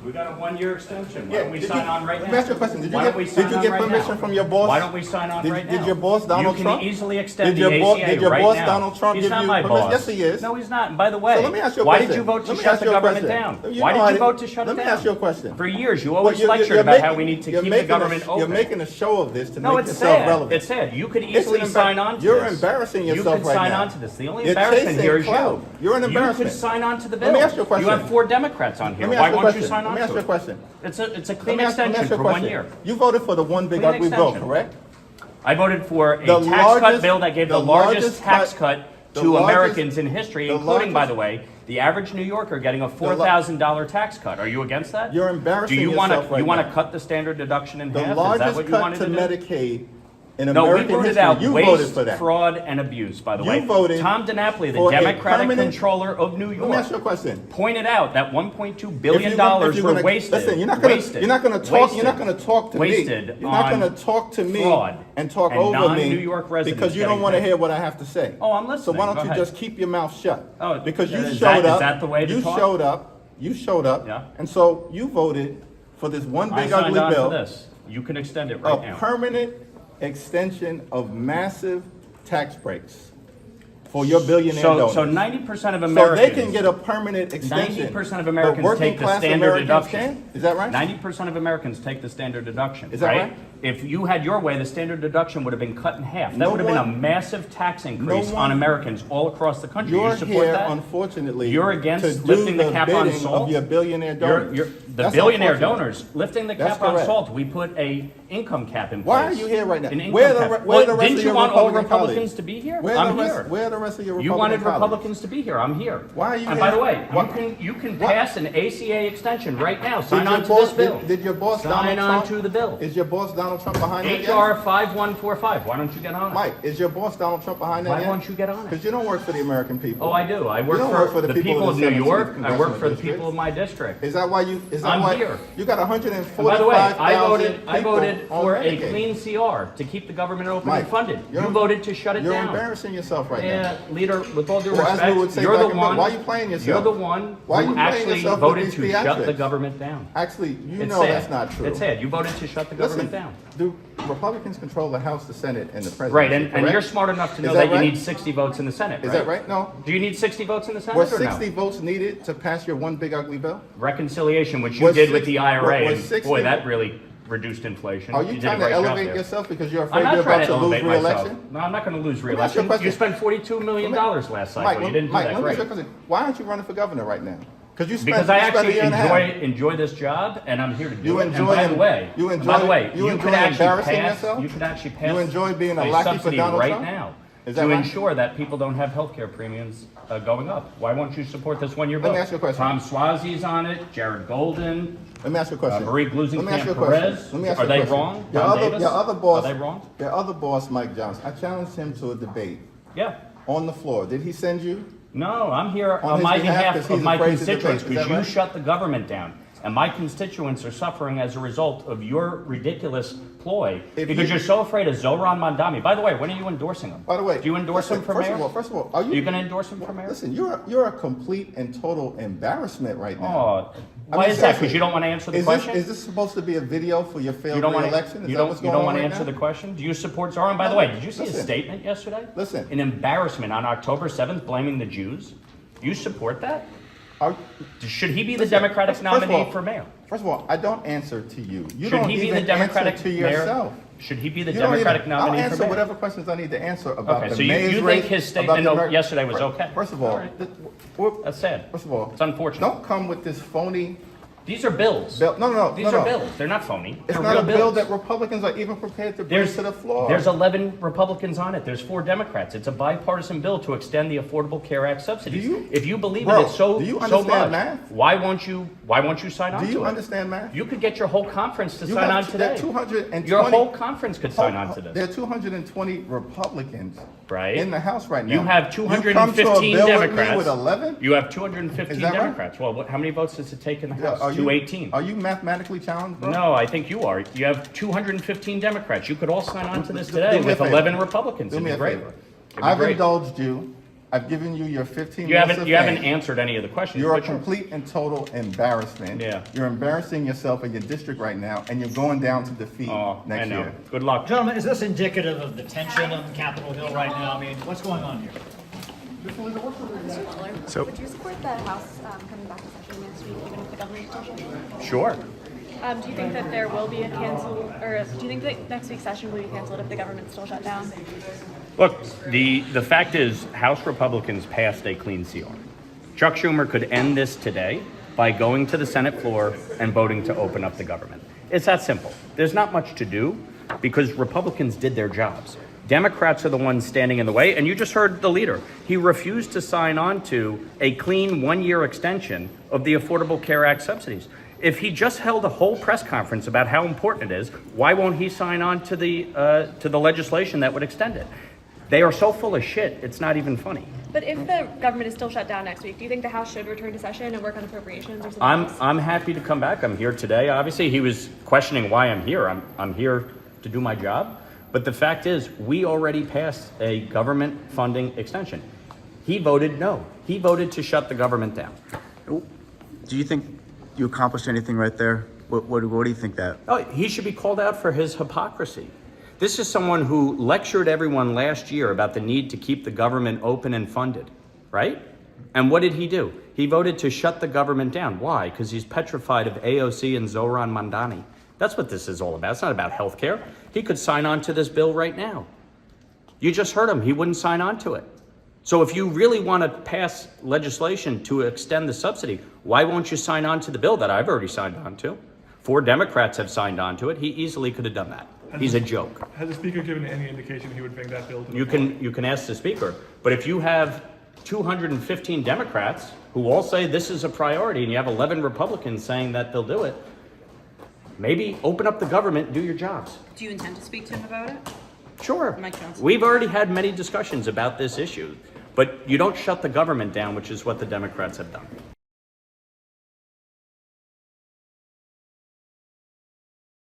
We got a 1-year extension. Why don't we sign on right now? Let me ask you a question. Did you Why don't we sign get on right permission now? from your boss? Why don't we sign on right now? Did your boss, Donald Trump? You can easily extend Did the your ACA did your right boss, now. Donald Trump, He's give not you my permission? boss. Yes, he is. No, he's not. And by the way, So let me ask you a why question. did you vote to Let me shut ask the you a government question. down? You Why know did I you didn't- vote to shut it Let down? me ask you a question. For years, you Well, always lectured about how we need to keep the government open. You're making a show of this to No, make it's yourself sad. relevant. It's sad. You could easily sign on to You're this. embarrassing yourself You could right sign now. on to this. The only You're embarrassment chasing here is clout. you. You're an embarrassment. You could sign on to the bill. Let me ask you a question. You have 4 Democrats on here. Let me Why ask you a won't you question. sign on Let me ask to you a it? question. It's a clean Let me ask extension you a for 1 question. year. You voted for the one big Clean ugly bill, extension. correct? I voted for a The tax cut largest- bill that gave the the largest largest tax cut- cut the to largest- Americans in history, the including, by largest- the way, the average New Yorker getting a $4,000 tax cut. Are you against that? You're embarrassing Do you yourself right you want to now. cut the standard deduction in The half? Is that largest what you wanted cut to to do? Medicaid in No, we American voted history. out You voted waste, for that. fraud, and abuse, by the You way. voted Tom DiNapoli, the for a Democratic permanent- controller of New Let me ask you a York, question. pointed out that $1.2 If billion you're gonna- were wasted. Listen, you're not going to talk. You're not going to talk to me. Wasted You're not on going to talk to me fraud and talk and over non-New me York residents because you don't getting want to paid. hear what I have to say. Oh, I'm So listening. why don't Go you ahead. just keep your mouth shut? Oh, because you is showed that- up. is that the way to you talk? showed up. You showed up. Yeah. And so you voted for this one I big signed ugly on bill. to this. You can extend it A right now. permanent extension of massive tax breaks for your billionaire donors. So 90% of So Americans. they can get a permanent extension. 90% of but Americans working take the class standard Americans deduction. can't? Is that right? 90% of Americans take the standard deduction. Is that right? If you had your way, the standard deduction would have been cut in half. That No would have been a one- massive tax increase no on one- Americans all across the country. You're You support here, that? unfortunately, You're against to do lifting the cap on bidding salt? of your billionaire donors. The That's billionaire unfortunate. donors lifting the That's cap on correct. salt. We put a income cap in place. Why are you here right now? An income Where the cap. re- where Well, the rest didn't of you your want all Republican Republicans colleagues? to be here? Where I'm the rest- here. where the rest of your You Republican wanted colleagues? Republicans to be here. I'm here. Why are you And here? by the way, Why- you can why- pass an ACA extension right now. Sign Did on your to this boss, bill. did your boss Sign Donald on Trump? to the bill. Is your boss Donald Trump behind that? yet? HR 5145. Why don't you get on it? Mike, is your boss Donald Trump behind that? Why yet? won't you get on it? Because you don't work for the American people. Oh, I do. I work don't for, work for the people of the New 17th York. I Congressional work for the District. people of my district. Is that why you? Is that I'm why here. you got And 145,000 by the way, I people voted on for a Medicaid? clean CR to keep the government open Mike, and funded. you're- You voted to shut it You're down. embarrassing yourself right Yeah, now. leader, with all due Well, as respect, we would say you're back the in one. why are you playing yourself? You're the one Why are who you playing actually yourself with voted these to shut the theatrics? government down. Actually, you It's know sad. that's not true. It's sad. You voted to shut the government Listen, down. do Republicans control the House, the Senate, and the presidency? Right, and correct? you're smart enough to know Is that, right? you need 60 votes in the Senate. Is that right? No. Do you need 60 votes in the Senate Were or 60 no? votes needed to pass your one big ugly bill? Reconciliation, which you Was did with 60 the IRA, was and 60 boy, that really reduced inflation. Are you did a trying to great job elevate there. yourself because you're I'm afraid not you're trying about to to lose elevate myself. re-election? No, I'm not going to lose me ask you a re-election. question. You spent $42 million last cycle. Mike, You didn't do Mike, that let me ask you a great. question. Why aren't you running for governor right now? Because you spent Because I you spent a actually year and a half. enjoy this job, and I'm here to do You it. enjoy And by him- the way, you by enjoy- the way, you you enjoy could actually embarrassing pass. yourself? You could actually pass. You enjoy being a a lackey for subsidy Donald right Trump? now Is that to right? ensure that people don't have health care premiums going up. Why won't you support this one-year bill? Let me ask you a question. Tom Swazi's on it. Jared Golden. Let me ask you a question. Marie Let me ask you a Glusenkamp question. Perez. Let me ask Are you a they question. wrong? Your Don other, Davis? your other boss, Are they wrong? Your other boss, Mike Johnson. I challenged him to a debate Yeah. on the floor. Did he send you? No, I'm here On on his my behalf, behalf 'cause of he's my afraid to constituents, debate. Is because that you right? shut the government down. And my constituents are suffering as a result of your ridiculous ploy, If because you- you're so afraid of Zohran Mandami. By the way, when are you endorsing him? By the way, do you endorse him for first mayor? Of all, first of all, Are you going to endorse him for mayor? Listen, you're a complete and total embarrassment right now. Oh, I why mean, is that? seriously. Because you don't want to answer the Is question? this supposed to be a video for your failed you don't want re-election? to. Is that what's going don't on want to right answer now? the question. Do you support Zohran? By the No, way, did you see his listen. statement yesterday? Listen. An embarrassment on October 7th, blaming the Jews. You support that? Are- Should he be the Listen, Democratic first of nominee all- for mayor? First of all, I don't answer to you. You Should don't he be even the Democratic answer to mayor? yourself. Should he be the You don't Democratic even- nominee I'll for answer mayor? whatever questions I need to answer about Okay, the so you mayor's think race, his about statement the Ameri- yesterday was okay? First of all, All right. we're- That's sad. first of all, It's unfortunate. don't come with this phony These are bills. bill. No, These are bills. They're not phony. It's They're not real a bill bills. that Republicans are even prepared to bring to the floor. There's 11 Republicans on it. There's 4 Democrats. It's a bipartisan bill to extend the Affordable Care Act subsidies. Do you- if you believe Bro, in it so do you so understand much, math? why won't you sign on Do to you it? understand math? You could get your whole conference to You sign have on t- today. there are 220 Your whole conference could sign on to There this. are 220 Republicans Right. in the House right now. You have You come to a 215 bill with me Democrats. with 11? You have 215 Is that right? Democrats. Well, how many votes does it take in the House? Are you- 218. Are you mathematically challenged, bro? No, I think you are. You have 215 Democrats. You could all sign on to this Do today me a with favor. 11 Republicans. Do It'd me be a great. favor. It'd be I've great. indulged you I've given you your 15 You minutes haven't, of you haven't fame. answered any of the questions. You're a but complete and total embarrassment. Yeah. You're embarrassing yourself and your district right now, and you're going down to defeat Oh, I next know. year. Good luck. Gentlemen, is this indicative of the tension on Capitol Hill right now? I mean, what's going on here? Mr. Lawler, So- would you support the House coming back to session next week, even if the government is still shut down? Sure. Do you think that there will be a cancel, or do you think that next week's session will be canceled if the government's still shut down? Look, the fact is, House Republicans passed a clean CR. Chuck Schumer could end this today by going to the Senate floor and voting to open up the government. It's that simple. There's not much to do because Republicans did their jobs. Democrats are the ones standing in the way, and you just heard the leader. He refused to sign on to a clean one-year extension of the Affordable Care Act subsidies. If he just held a whole press conference about how important it is, why won't he sign on to the legislation that would extend it? They are so full of shit, it's not even funny. But if the government is still shut down next week, do you think the House should return to session and work on appropriations or something else? I'm happy to come back. I'm here today. Obviously, he was questioning why I'm here. I'm here to do my job. But the fact is, we already passed a government funding extension. He voted no. He voted to shut the government down. Do you think you accomplished anything right there? What do you think that? Oh, he should be called out for his hypocrisy. This is someone who lectured everyone last year about the need to keep the government open and funded, right? And what did he do? He voted to shut the government down. Why? Because he's petrified of AOC and Zohran Mamdani. That's what this is all about. It's not about health care. He could sign on to this bill right now. You just heard him. He wouldn't sign on to it. So if you really want to pass legislation to extend the subsidy, why won't you sign on to the bill that I've already signed on to? 4 Democrats have signed on to it. He easily could have done that. He's a joke. Has the speaker given any indication he would bring that bill to the You can ask the speaker, but if you have 215 Democrats who all say this is a priority and you have 11 Republicans saying that they'll do it, maybe open up the government and do your jobs. Do you intend to speak to him about it? Sure. Mike Johnson. We've already had many discussions about this issue, but you don't shut the government down, which is what the Democrats have done.